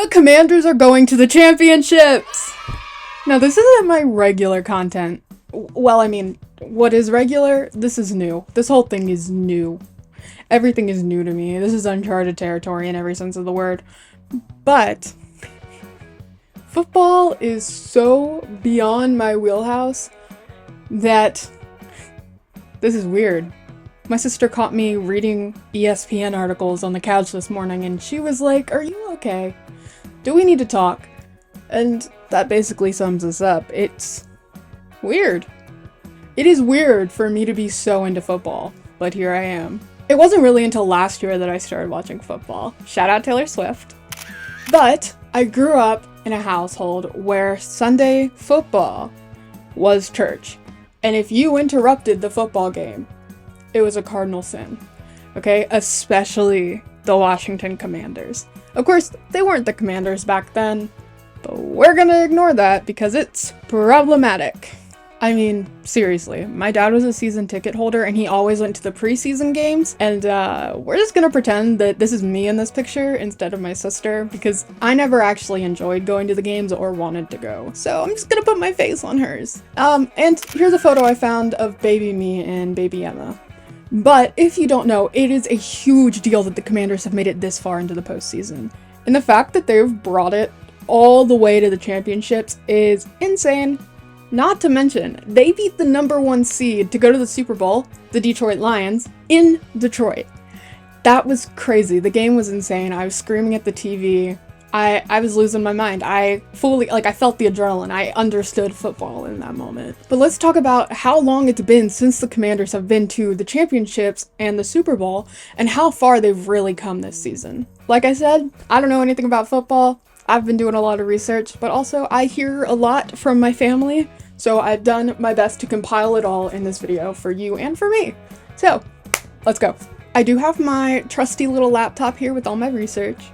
The Commanders are going to the championships! Now, this isn't my regular content. Well, I mean, what is regular? This is new. This whole thing is new. Everything is new to me. This is uncharted territory in every sense of the word. But football is so beyond my wheelhouse that this is weird. My sister caught me reading ESPN articles on the couch this morning, and she was like, "Are you okay? Do we need to talk?" And that basically sums us up. It's weird. It is weird for me to be so into football, but here I am. It wasn't really until last year that I started watching football. Shout out Taylor Swift. But I grew up in a household where Sunday football was church. And if you interrupted the football game, it was a cardinal sin. Okay? Especially the Washington Commanders. Of course, they weren't the Commanders back then, but we're gonna ignore that because it's problematic. I mean, seriously, my dad was a season ticket holder and he always went to the preseason games, and we're just gonna pretend that this is me in this picture instead of my sister, because I never actually enjoyed going to the games or wanted to go, so I'm just gonna put my face on hers. And here's a photo I found of baby me and baby Emma. But if you don't know, it is a huge deal that the Commanders have made it this far into the postseason. And the fact that they've brought it all the way to the championships is insane. Not to mention, they beat the #1 seed to go to the Super Bowl, the Detroit Lions, in Detroit. That was crazy. The game was insane. I was screaming at the TV. I was losing my mind. I felt the adrenaline. I understood football in that moment. But let's talk about how long it's been since the Commanders have been to the championships and the Super Bowl, and how far they've really come this season. Like I said, I don't know anything about football. I've been doing a lot of research, but also I hear a lot from my family, so I've done my best to compile it all in this video for you and for me. So, let's go. I do have my trusty little laptop here with all my research,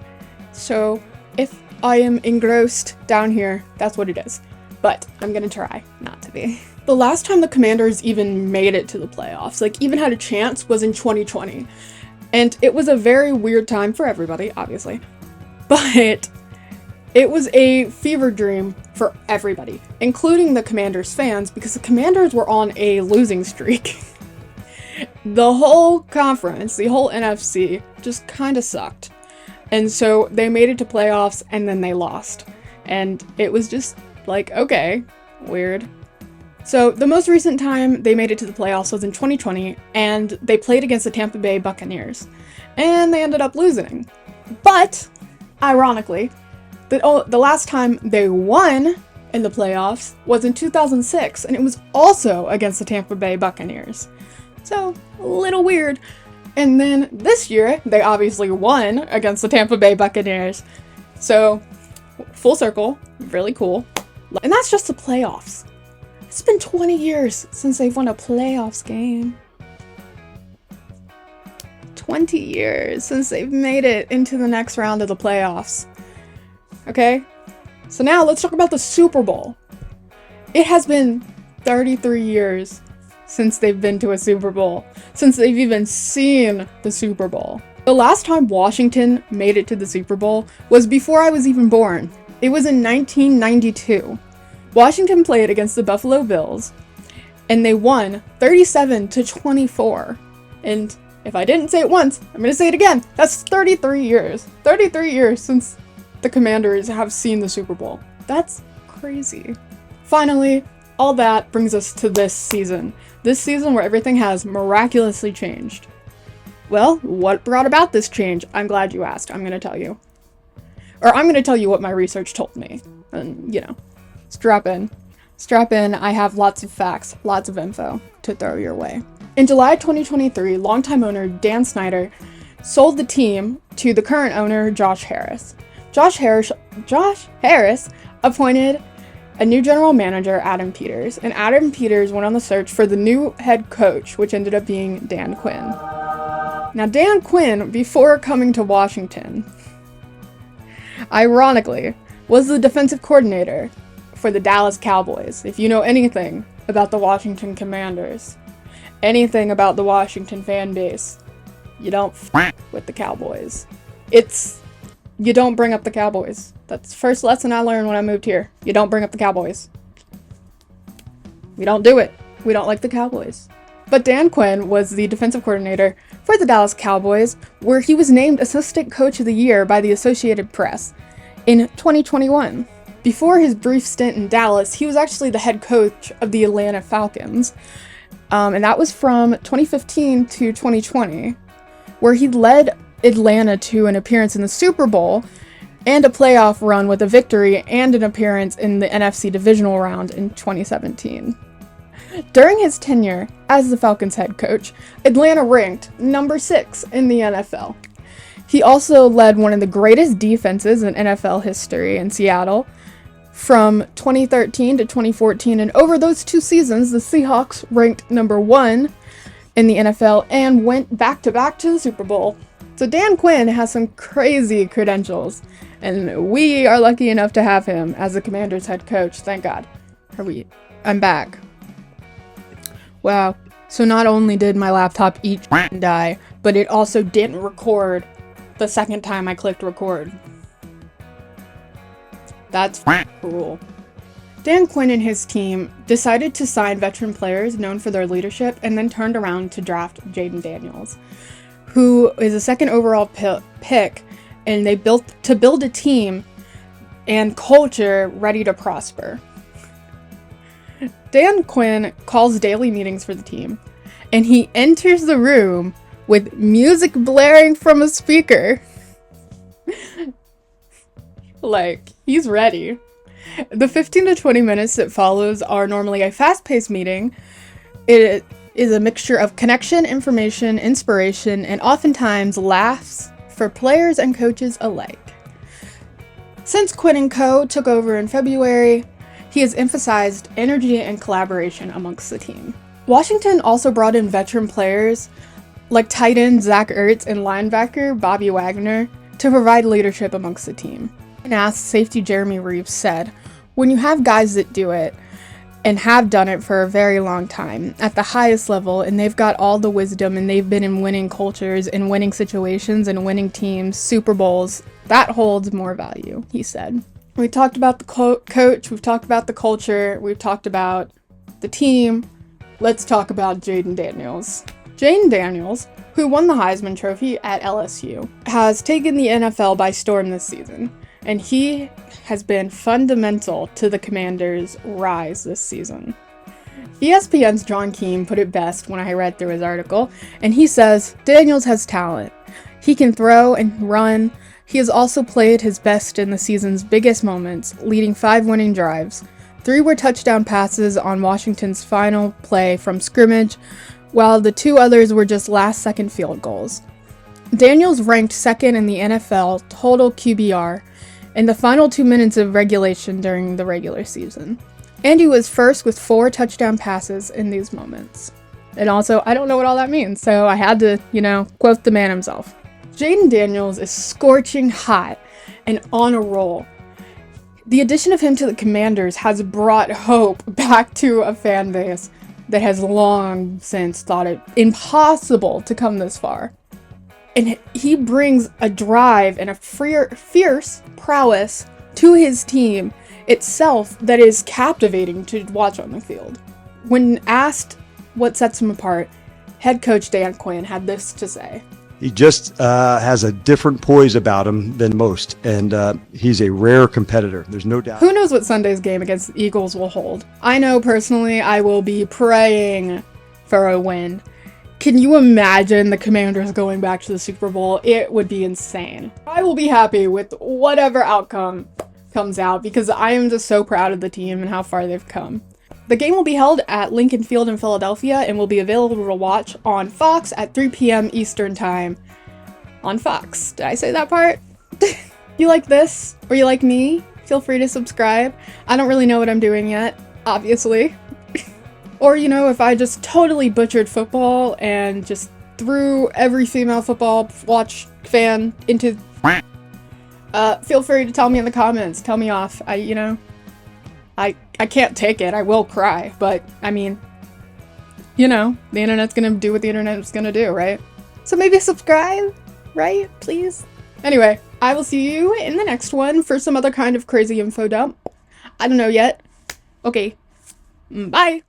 so if I am engrossed down here, that's what it is. But I'm gonna try not to be. The last time the Commanders even made it to the playoffs, even had a chance, was in 2020. And it was a very weird time for everybody, obviously. But it was a fever dream for everybody, including the Commanders fans, because the Commanders were on a losing streak. The whole conference, the whole NFC, just kinda sucked. And so they made it to playoffs and then they lost. And it was just like, okay, weird. So the most recent time they made it to the playoffs was in 2020, and they played against the Tampa Bay Buccaneers. And they ended up losing. But, ironically, the last time they won in the playoffs was in 2006, and it was also against the Tampa Bay Buccaneers. So, a little weird. And then this year, they obviously won against the Tampa Bay Buccaneers. So, full circle, really cool. And that's just the playoffs. It's been 20 years since they've won a playoffs game. 20 years since they've made it into the next round of the playoffs. Okay? So now let's talk about the Super Bowl. It has been 33 years since they've been to a Super Bowl, since they've even seen the Super Bowl. The last time Washington made it to the Super Bowl was before I was even born. It was in 1992. Washington played against the Buffalo Bills, and they won 37-24. And if I didn't say it once, I'm gonna say it again. That's 33 years. 33 years since the Commanders have seen the Super Bowl. That's crazy. Finally, all that brings us to this season. This season where everything has miraculously changed. Well, what brought about this change? I'm glad you asked. I'm gonna tell you. Or I'm gonna tell you what my research told me. And, strap in. Strap in, I have lots of facts, lots of info to throw your way. In July 2023, longtime owner Dan Snyder sold the team to the current owner, Josh Harris. Josh Harris appointed a new general manager, Adam Peters, and Adam Peters went on the search for the new head coach, which ended up being Dan Quinn. Now, Dan Quinn, before coming to Washington, ironically, was the defensive coordinator for the Dallas Cowboys. If you know anything about the Washington Commanders, anything about the Washington fan base, you don't f*** with the Cowboys. It's You don't bring up the Cowboys. That's the first lesson I learned when I moved here. You don't bring up the Cowboys. We don't do it. We don't like the Cowboys. But Dan Quinn was the defensive coordinator for the Dallas Cowboys, where he was named Assistant Coach of the Year by the Associated Press in 2021. Before his brief stint in Dallas, he was actually the head coach of the Atlanta Falcons, and that was from 2015 to 2020, where he led Atlanta to an appearance in the Super Bowl and a playoff run with a victory and an appearance in the NFC divisional round in 2017. During his tenure as the Falcons head coach, Atlanta ranked number 6 in the NFL. He also led one of the greatest defenses in NFL history in Seattle from 2013 to 2014, and over those 2 seasons, the Seahawks ranked number 1 in the NFL and went back-to-back to the Super Bowl. So Dan Quinn has some crazy credentials, and we are lucky enough to have him as the Commanders head coach. Thank God. I'm back. Wow. So not only did my laptop eat and die, but it also didn't record the second time I clicked record. That's cool. Dan Quinn and his team decided to sign veteran players known for their leadership and then turned around to draft Jayden Daniels, who is a second overall pick, and they built a team and culture ready to prosper. Dan Quinn calls daily meetings for the team, and he enters the room with music blaring from a speaker. Like, he's ready. The 15 to 20 minutes that follows are normally a fast-paced meeting. It is a mixture of connection, information, inspiration, and oftentimes laughs for players and coaches alike. Since Quinn & Co. took over in February, he has emphasized energy and collaboration amongst the team. Washington also brought in veteran players like tight end Zach Ertz and linebacker Bobby Wagner to provide leadership amongst the team. And as safety Jeremy Reeves said, when you have guys that do it and have done it for a very long time at the highest level, and they've got all the wisdom and they've been in winning cultures and winning situations and winning teams, Super Bowls, that holds more value, he said. We talked about the coach, we've talked about the culture, we've talked about the team. Let's talk about Jayden Daniels. Jayden Daniels, who won the Heisman Trophy at LSU, has taken the NFL by storm this season, and he has been fundamental to the Commanders' rise this season. ESPN's John Keane put it best when I read through his article, and he says, Daniels has talent. He can throw and run. He has also played his best in the season's biggest moments, leading 5 winning drives. 3 were touchdown passes on Washington's final play from scrimmage, while the 2 others were just last-second field goals. Daniels ranked second in the NFL total QBR in the final 2 minutes of regulation during the regular season. And he was first with 4 touchdown passes in these moments. And also, I don't know what all that means, so I had to, quote the man himself. Jayden Daniels is scorching hot and on a roll. The addition of him to the Commanders has brought hope back to a fan base that has long since thought it impossible to come this far. And he brings a drive and a fierce prowess to his team itself that is captivating to watch on the field. When asked what sets him apart, head coach Dan Quinn had this to say. He just has a different poise about him than most, and he's a rare competitor. There's no doubt. Who knows what Sunday's game against the Eagles will hold? I know personally I will be praying for a win. Can you imagine the Commanders going back to the Super Bowl? It would be insane. I will be happy with whatever outcome comes out because I am just so proud of the team and how far they've come. The game will be held at Lincoln Field in Philadelphia and will be available to watch on Fox at 3 p.m. Eastern Time. On Fox. Did I say that part? You like this? Or you like me? Feel free to subscribe. I don't really know what I'm doing yet, obviously. Or, if I just totally butchered football and just threw every female football watch fan into... feel free to tell me in the comments. Tell me off. I can't take it. I will cry. But, the internet's gonna do what the internet's gonna do, right? So maybe subscribe, right? Please? Anyway, I will see you in the next one for some other kind of crazy info dump. I don't know yet. Okay. Bye.